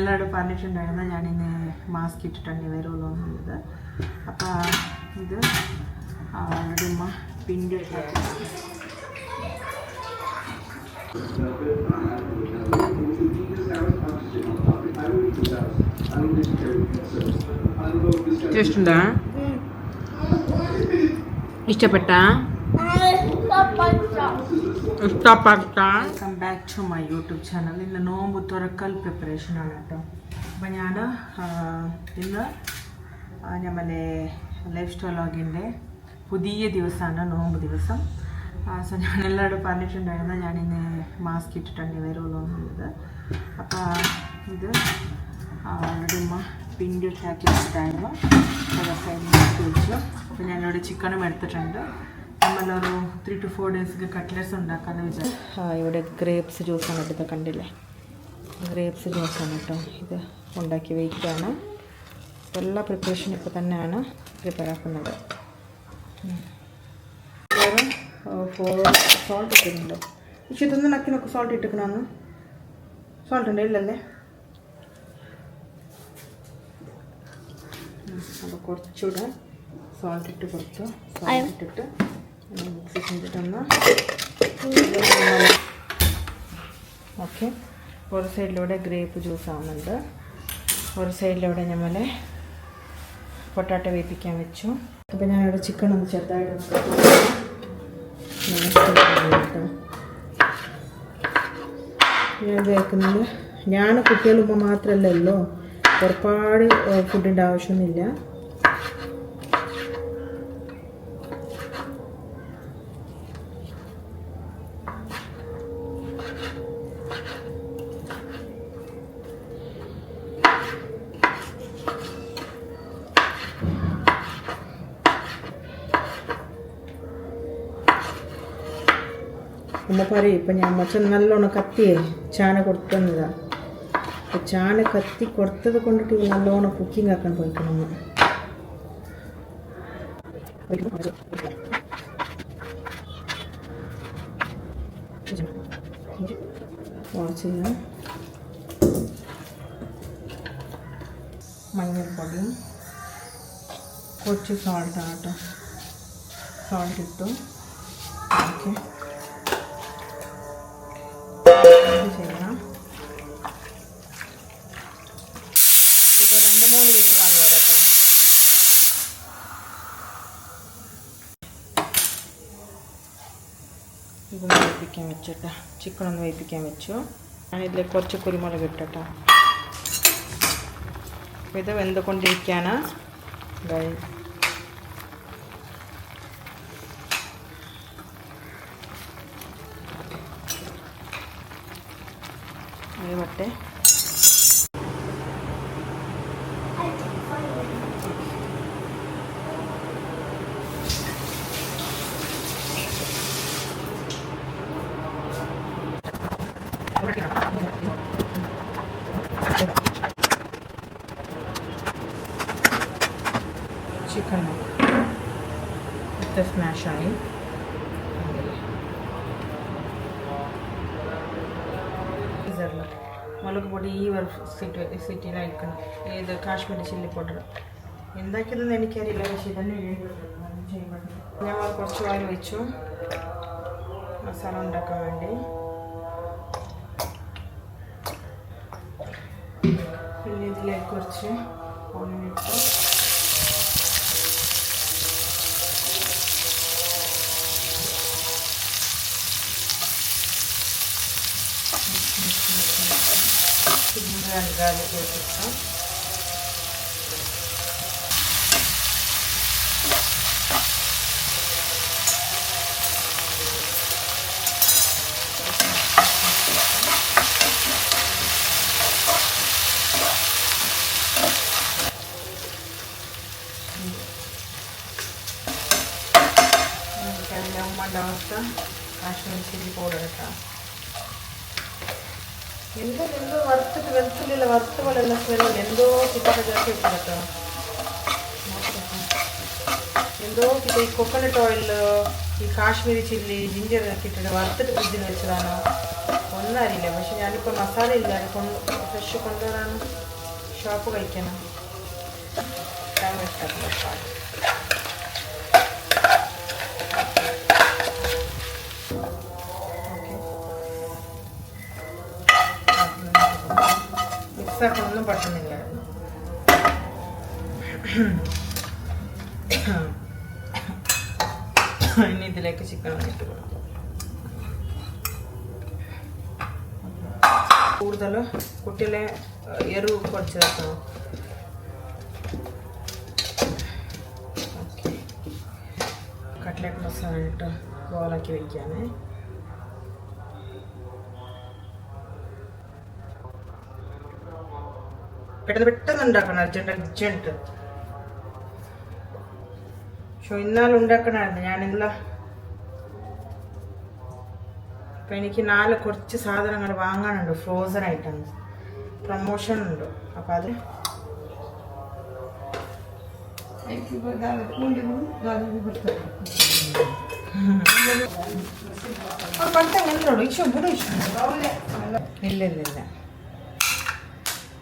എല്ലാവരോടും പറഞ്ഞിട്ടുണ്ടായിരുന്നു ഞാനിന്ന് മാസ്ക് ഇട്ടിട്ടുണ്ട് വരുള്ളൂ എന്നുള്ളത്. അപ്പോൾ ഇത് അവരുടെ ഉമ്മ പിണ്ടി ടേസ്റ്റുണ്ടാ? ഇഷ്ടപ്പെട്ട? Welcome back to my YouTube channel. ഇന്ന് നോമ്പ് തുറക്കൽ പ്രിപ്പറേഷനാണ് കേട്ടോ. അപ്പം ഞാൻ ഇന്ന് നമ്മളെ ലൈഫ് സ്റ്റൈൽ വ്ളോഗിൻ്റെ പുതിയ ദിവസമാണ് നോമ്പ് ദിവസം. സോ ഞാൻ എല്ലാവരോടും പറഞ്ഞിട്ടുണ്ടായിരുന്നു ഞാനിന്ന് മാസ്ക് ഇട്ടിട്ടുണ്ട് വരുള്ളൂ എന്നുള്ളത്. അപ്പോൾ ഇത് അവരുടെ ഉമ്മ പിണ്ടി ആക്കി വെച്ചിട്ടായിരുന്നു. അതൊക്കെ വെച്ചു. അപ്പോൾ ഞാനിവിടെ ചിക്കനും എടുത്തിട്ടുണ്ട്. നമ്മളൊരു 3 to 4 ഡേയ്സ് കട്ട്ലറ്റ്സ് ഉണ്ടാക്കാമെന്ന് വിചാരിച്ചു. ഇവിടെ ഗ്രേപ്സ് ജ്യൂസാണ് എടുത്തത്, കണ്ടില്ലേ? ഗ്രേപ്സ് ജ്യൂസാണ് കേട്ടോ. ഇത് ഉണ്ടാക്കി വയ്ക്കുകയാണ്. എല്ലാ പ്രിപ്പറേഷനും ഇപ്പോൾ തന്നെയാണ് പ്രിപ്പയർ ആക്കുന്നത്. സോൾട്ട് ഇട്ടിട്ടുണ്ടോ? പക്ഷെ ഇതൊന്നും നക്കിനൊക്കെ സോൾട്ട് ഇട്ടിക്കണമെന്ന് സോൾട്ട് ഉണ്ട് ഇല്ലല്ലേ? അപ്പോൾ കുറച്ചുകൂടെ സോൾട്ട് ഇട്ട് കൊടുത്തു. സോൾട്ട് ഇട്ടിട്ട് മിക്സ് ചെയ്തിട്ടൊന്ന് ഓക്കെ. ഒരു സൈഡിലൂടെ ഗ്രേപ്പ് ജ്യൂസ് ആവുന്നുണ്ട്, ഒരു സൈഡിലൂടെ നമ്മൾ പൊട്ടാറ്റോ വേപ്പിക്കാൻ വെച്ചു. അപ്പോൾ ഞാനിവിടെ ചിക്കൻ ഒന്ന് ചെറുതായിട്ട് ഞാൻ കേൾക്കുന്നത്. ഞാൻ കുട്ടികളുമ്പോൾ മാത്രമല്ലല്ലോ, ഒരുപാട് ഫുഡിൻ്റെ ആവശ്യമൊന്നുമില്ല. അമ്മ പറയും ഇപ്പം ഞാൻ മച്ച നല്ലോണം കത്തിയേ ചാന കൊടുത്തതാണ്. അപ്പോൾ ചാന കത്തി കൊടുത്തത് കൊണ്ടിട്ട് നല്ലോണം കുക്കിംഗ് ആക്കാൻ പോയിക്കണം. വാഷ് ചെയ്യാം. മഞ്ഞൾപ്പൊടി, കുറച്ച് സോൾട്ടാണ് കേട്ടോ. സോൾട്ട് ഇട്ടു. ഓക്കെ, ചെയ്യാം. ഇപ്പോൾ 2-3 വീടുകളാണ് വരട്ടെ. ഇതൊന്ന് വേപ്പിക്കാൻ വെച്ചിട്ട് ചിക്കനൊന്ന് വേപ്പിക്കാൻ വെച്ചു. ഞാനിതിൽ കുറച്ച് കുരുമുളക് ഇട്ടോ. അപ്പോൾ ഇത് വെന്തുകൊണ്ടിരിക്കുകയാണ്. വട്ടെ ചിക്കൻ സ്മാഷായി. മുളക് പൊടി ഈ സിറ്റിയിലായിരിക്കണം. ഏത് കാശ്മീരി ചില്ലി പൗഡർ എന്താക്കിയതെന്ന് എനിക്കറിയില്ല, പക്ഷേ ഇതന്നെ ചെയ്യുമ്പോൾ ഞാൻ കുറച്ച് ഓയിൽ വെച്ചു മസാല ഉണ്ടാക്കാൻ വേണ്ടി. പിന്നെ ഇതിലേക്ക് കുറച്ച് ഓണിനിട്ടു. ഗാർലിക് വെച്ചിട്ട് ഉമ്മൻ്റെ അവസ്ഥ കാശ്മീരി ചില്ലി പൗഡർ ഇട്ടാൽ എന്തോ വറുത്തിട്ട് വെളുത്തുള്ളില്ല വറുത്ത പോലെയുള്ള സ്മെല്ലുണ്ട്. എന്തോ ചിക്കൻ്റെ ചേർത്ത് വെച്ചിട്ടോ. എന്തോ ഈ കൊക്കനട്ട് ഓയിൽ, ഈ കാശ്മീരി ചില്ലി, ജിഞ്ചർ ഒക്കെ ഇട്ടിട്ട് വറുത്തിട്ട് ഫ്രിഡ്ജിൽ വെച്ചതാണോ ഒന്നും അറിയില്ല. പക്ഷെ ഞാനിപ്പോൾ മസാല ഇല്ല, ഫ്രഷ് കൊണ്ടുവരാൻ ഷോപ്പ് കഴിക്കണം. മിക്സാക്കാനൊന്നും പറ്റുന്നില്ലായിരുന്നു. ഇനി ഇതിലേക്ക് ചിക്കൻ വന്നിട്ട് കൊടുക്കും. കൂടുതൽ കുട്ടികളെ എരിവ് കുറച്ച് വെക്കണം. ഓക്കെ, കട്ട്ലറ്റ് മസാല ഇട്ട് ബോളാക്കി വയ്ക്കാനേ. പെട്ടെന്ന് ഉണ്ടാക്കണം, അർജൻറ്റ്. പക്ഷെ ഇന്നാലും ഉണ്ടാക്കണമായിരുന്നു ഞാനില്ല. അപ്പം എനിക്ക് കുറച്ച് സാധനങ്ങൾ വാങ്ങാനുണ്ട്, ഫ്രോസൺ ഐറ്റംസ്. പ്രൊമോഷൻ ഉണ്ട്, അപ്പം അത് ഇല്ല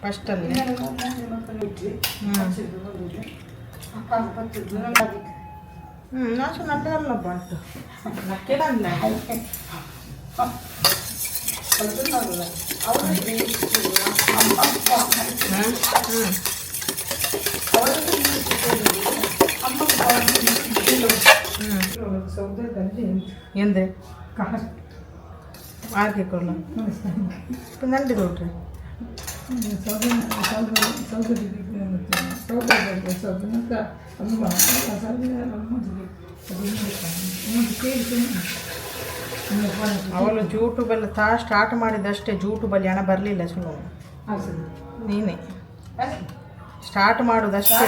ഫസ്റ്റല്ലേ ನಾಶು ನಡ್ಡಲ್ಲಪ್ಪ ಅಂತ ಕೇಳಲ್ಲ ಎಂದ್ರೆ ಹಾಕಿಕೊಳ್ಳ ನಂಡಿ ಕೊಟ್ರಿ ಅವಳು ಯೂಟ್ಯೂಬಲ್ಲಿ ಸ್ಟಾರ್ಟ್ ಮಾಡಿದಷ್ಟೇ, ಯೂಟ್ಯೂಬಲ್ಲಿ ಹಣ ಬರಲಿಲ್ಲ. ಸುಳ್ಳು ನೀನೇ ಸ್ಟಾರ್ಟ್ ಮಾಡೋದಷ್ಟೇ.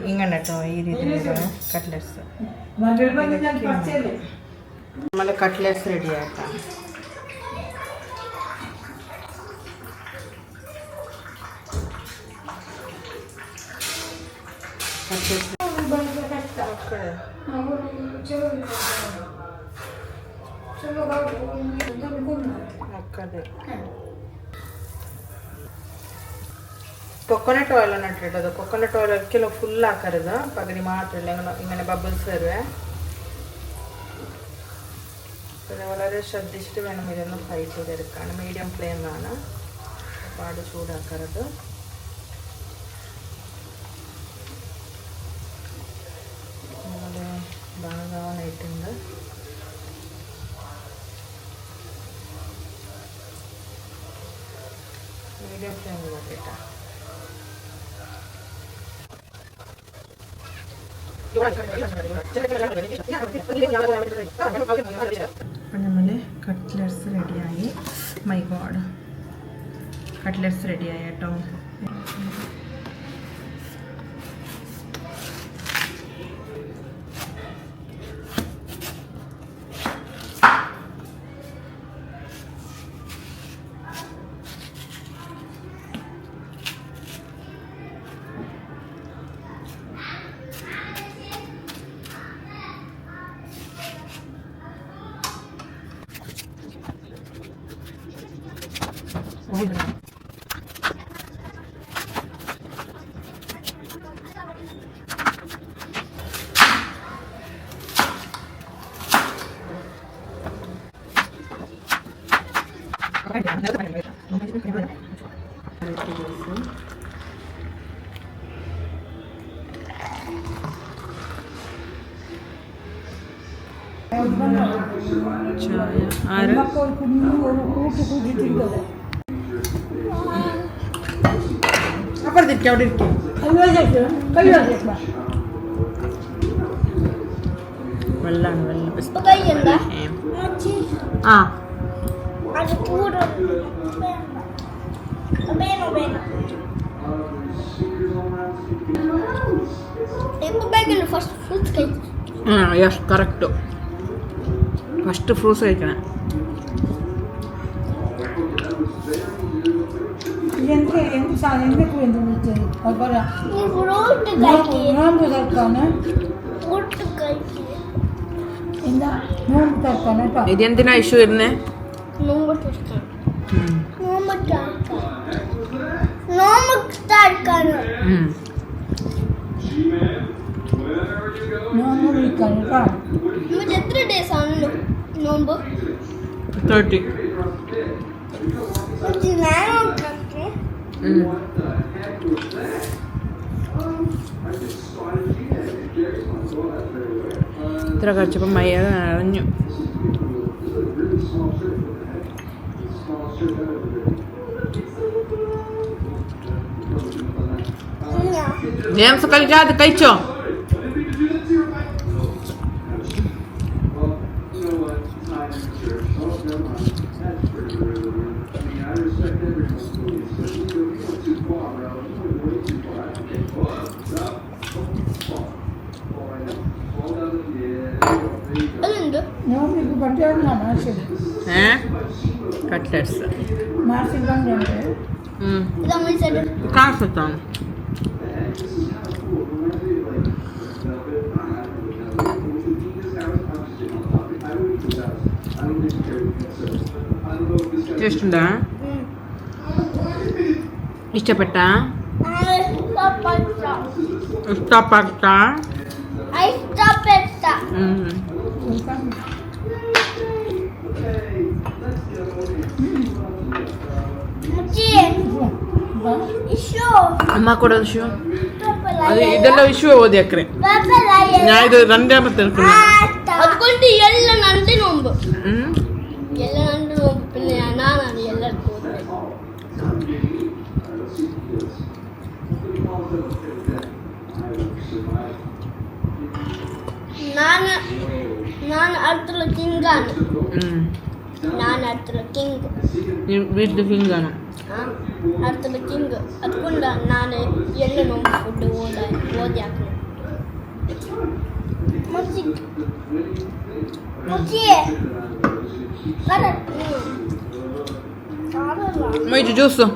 ಹಿಂಗನ್ನಟ್ಟು ಈ ರೀತಿ ಕಟ್ಲೆಟ್ಸ್. ಆಮೇಲೆ ಕಟ್ಲೆಟ್ಸ್ ರೆಡಿ ಆಯ್ತಾ? കൊക്കോനട്ട് ഓയിലാണ് ഇട്ടിട്ടത്. കൊക്കോനട്ട് ഓയിൽ ഒരിക്കലും ഫുള്ളാക്കരുത്, പകുതി മാത്രമില്ല, ഇങ്ങനെ ബബിൾസ് വരുവേ. പിന്നെ വളരെ ശ്രദ്ധിച്ചിട്ട് വേണം ഇതൊന്ന് ഫ്രൈ ചെയ്തെടുക്കാൻ. മീഡിയം ഫ്ലെയിമിലാണ്, ഒരുപാട് ചൂടാക്കരുത്. ഭാഗമായിട്ടുണ്ട്. മീഡിയം ഫ്ലെയിമിൽ നോക്കിയിട്ടാ. അപ്പം നമ്മൾ കട്ട്ലറ്റ്സ് റെഡിയായി. മൈ ഗോഡ്, കട്ട്ലറ്റ്സ് റെഡിയായി കേട്ടോ. അപ്പുറത്തിരിക്കും, അവിടെ ഇരിക്കും. വെള്ളമാണ്, വെള്ളം. ആ യെസ്, കറക്റ്റ്. ഫസ്റ്റ് ഫ്രൂട്ട്സ് കഴിക്കണം. ഇതെന്തിനാ ഇഷ്യൂ വരുന്നേ? എത്ര ഡേയ്സ് ആണ് നോമ്പ്? 30. ഇത്ര കഴിച്ചപ്പോൾ മയ്യ നിറഞ്ഞു. ജെയിംസ് കളിക്കാതെ കഴിച്ചോ? കട്ട്ലറ്റ്സ് കാസത്താണ്. ടേസ്റ്റുണ്ടാ? ഇഷ്ടപ്പെട്ട? ഇഷ്ടപ്പെട്ട? ಅಮ್ಮ ಕೊಡೋದು ಇಶ್ಯೂ ಅದು ಇದೆಲ್ಲ ಇಶ್ಯೂ ಓದಿ ಅಕ್ರೆ ನಾ ಇದು ರಂಜಾಮತ್ತೆ ಅದಕ್ಕೊಂದು ಎಲ್ಲ ನಂದೆ ನೋಂಬು ಎಲ್ಲ ನಂದು ನೋಂಬು ಪಿನ್ನೆ ನಾನು ಎಲ್ಲರಿಗೂ ನಾನು ಅರ್ಥಲ ಕಿಂಗಾನು ನಾನು ಅರ್ಥಲ ಕಿಂಗ್ വീട്ടിൽ ഹിംഗാണ് ಅರ್ಥಲ ಕಿಂಗ್ ಅದಕ್ಕೊಂಡ ನಾನು ಎಲ್ಲ ನೋಂಬು ಫುಡ್ ಓದಿ ಹಾಕಿ മൈറ്റ് ജ്യൂസ്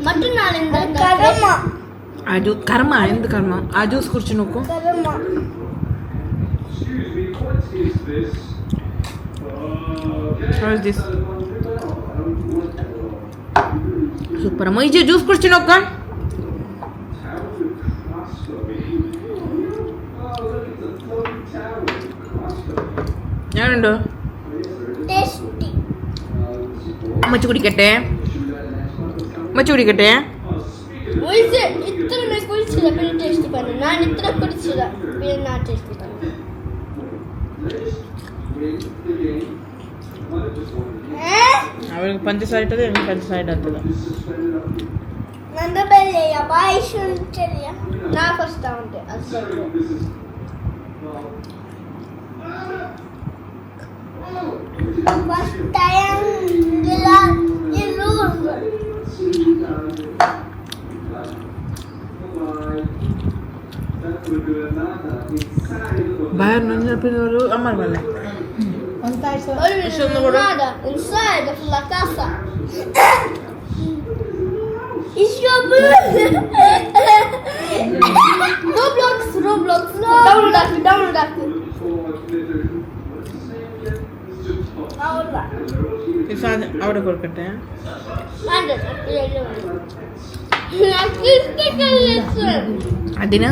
മറ്റന്നാളിಂದ ಅದು ಕರ್ಮ ಎಂತ ಕರ್ಮ? ಆ ಜ್ಯೂಸ್ ಕುರ್ಚಿ ನೋಕು. How is this? Super. ಮೈಜೆ ಜ್ಯೂಸ್ ಕುರ್ಚಿ ನೋಕ. ഞാനുണ്ടോ? ടേസ്റ്റി. മച്ചു കുടിക്കട്ടെ? മച്ചു കുടിക്കട്ടെ? ഇത്ര കുടിച്ചില്ല പിന്നെ ടേസ്റ്റ് പറഞ്ഞു. ഞാൻ ഇത്ര കുടിച്ചില്ല പിന്നെ ഞാൻ ടേസ്റ്റ് പറഞ്ഞു. അവർക്ക് പഞ്ചസാര ഇട്ടത് എനിക്ക് പഞ്ചസാര ഇടാത്തത്. ನನ್ನ ಬೆಲೆ ಬಾಯಿಶು ಚೆರಿಯ ನಾ ಫಸ್ಟ್ ತಗೊಂಡೆ ಅಷ್ಟೇ. ಫಸ್ಟ್ ಟೈಮ್ ಇಲ್ಲ loose Bayar nanya pinuru amal balik. Nada, inside of la casa. Roblox. Download. Isa അവിടെ കൊടുക്കട്ടെ. അതിന്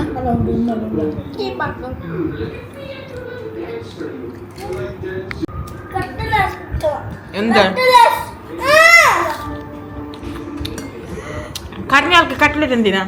എന്താ കറിഞ്ഞ ആൾക്ക് കട്ട്ലറ്റ് എന്തിനാ?